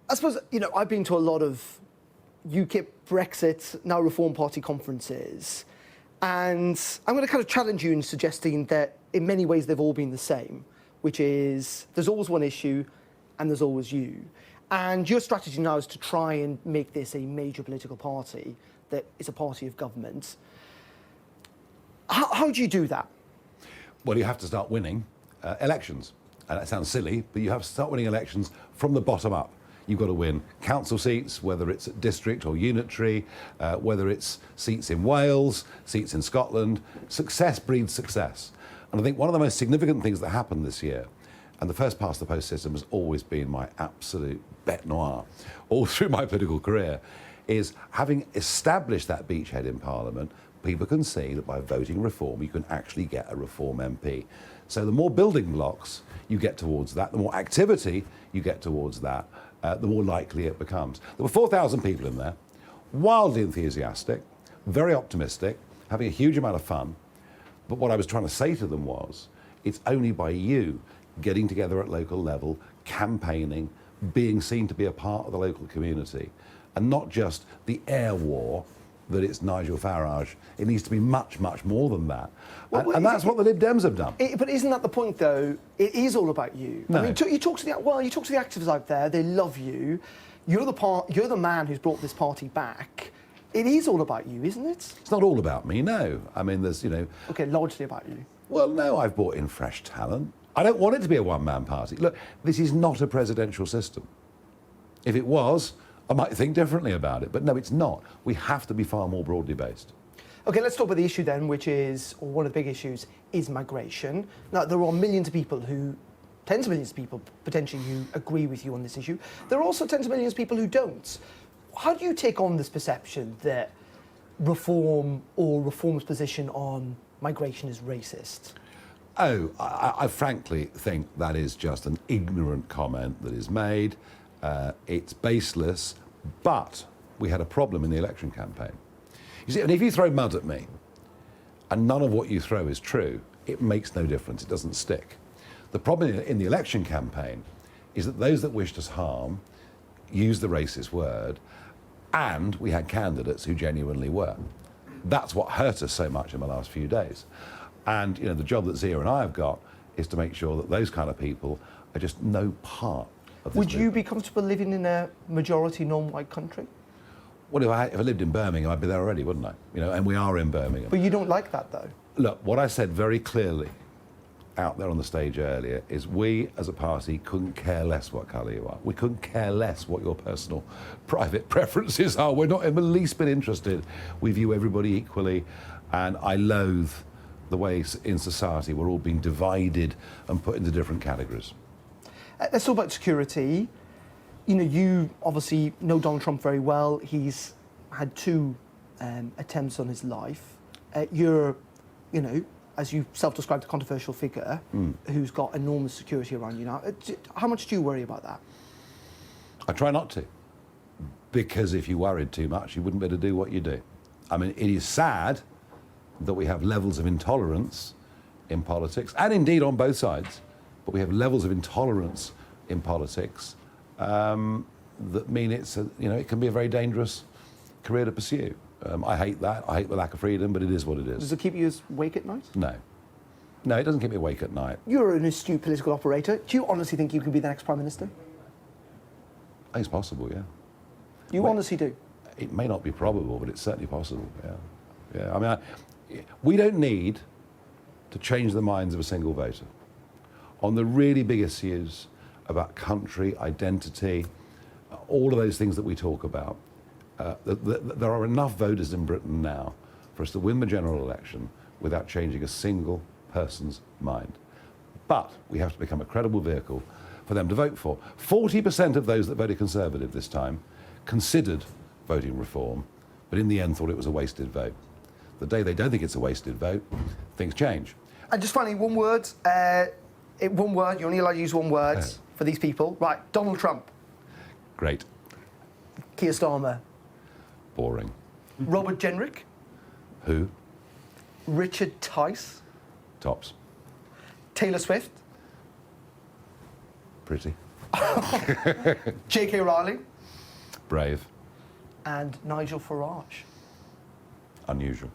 I suppose, I've been to a lot of UKIP, Brexit, now Reform Party conferences, and I'm going to kind of challenge you in suggesting that in many ways they've all been the same, which is there's always one issue and there's always you. And your strategy now is to try and make this a major political party that is a party of government. How do you do that? Well, you have to start winning elections. And that sounds silly, but you have to start winning elections from the bottom up. You've got to win council seats, whether it's at district or unitary, whether it's seats in Wales, seats in Scotland. Success breeds success. And I think one of the most significant things that happened this year, and the first past the post system has always been my absolute bête noire all through my political career, is having established that beachhead in Parliament, people can see that by voting reform, you can actually get a reform MP. So the more building blocks you get towards that, the more activity you get towards that, the more likely it becomes. There were 4,000 people in there, wildly enthusiastic, very optimistic, having a huge amount of fun. But what I was trying to say to them was, it's only by you getting together at local level, campaigning, being seen to be a part of the local community, and not just the air war that it's Nigel Farage. It needs to be much, much more than that. And that's what the Lib Dems have done. But isn't that the point, though? It is all about you. No. I mean, you talk to the activists out there. They love you. You're the man who's brought this party back. It is all about you, isn't it? It's not all about me, no. I mean, there's, Okay, largely about you. Well, no, I've brought in fresh talent. I don't want it to be a one-man party. Look, this is not a presidential system. If it was, I might think differently about it. But no, it's not. We have to be far more broadly based. Okay, let's talk about the issue then, which is, or one of the big issues, is migration. Now, there are millions of people tens of millions of people potentially who agree with you on this issue. There are also tens of millions of people who don't. How do you take on this perception that reform or reform's position on migration is racist? Oh, I frankly think that is just an ignorant comment that is made. It's baseless, but we had a problem in the election campaign. You see, and if you throw mud at me, and none of what you throw is true, it makes no difference, it doesn't stick. The problem in the election campaign is that those that wished us harm used the racist word, and we had candidates who genuinely were. That's what hurt us so much in the last few days. And the job that Zia and I have got is to make sure that those kind of people are just no part of this Would you movement. be comfortable living in a majority non-white country? Well, if I lived in Birmingham, I'd be there already, wouldn't I? And we are in Birmingham. But you don't like that, though. Look, what I said very clearly out there on the stage earlier is we, as a party, couldn't care less what colour you are. We couldn't care less what your personal, private preferences are. We're not in the least bit interested. We view everybody equally, and I loathe the way in society we're all being divided and put into different categories. Let's talk about security. You obviously know Donald Trump very well. He's had 2 attempts on his life. You're, as you self-described, a controversial figure who's got enormous security around you now. How much do you worry about that? I try not to, because if you worried too much, you wouldn't be able to do what you do. I mean, it is sad that we have levels of intolerance in politics, and indeed on both sides, but we have levels of intolerance in politics that mean it can be a very dangerous career to pursue. I hate that. I hate the lack of freedom, but it is what it is. Does it keep you awake at night? No. No, it doesn't keep me awake at night. You're an astute political operator. Do you honestly think you can be the next Prime Minister? I think it's possible, yeah. You honestly do? It may not be probable, but it's certainly possible, yeah. Yeah, I mean, we don't need to change the minds of a single voter. On the really big issues about country, identity, all of those things that we talk about, there are enough voters in Britain now for us to win the general election without changing a single person's mind. But we have to become a credible vehicle for them to vote for. 40% of those that voted Conservative this time considered voting reform, but in the end thought it was a wasted vote. The day they don't think it's a wasted vote, things change. And just finally, one word. One word. You're only allowed to use one word for these people. Right, Donald Trump. Great. Keir Starmer. Boring. Robert Jenrick. Who? Richard Tice. Tops. Taylor Swift. Pretty. J.K. Rowling Brave. and Nigel Farage. Unusual.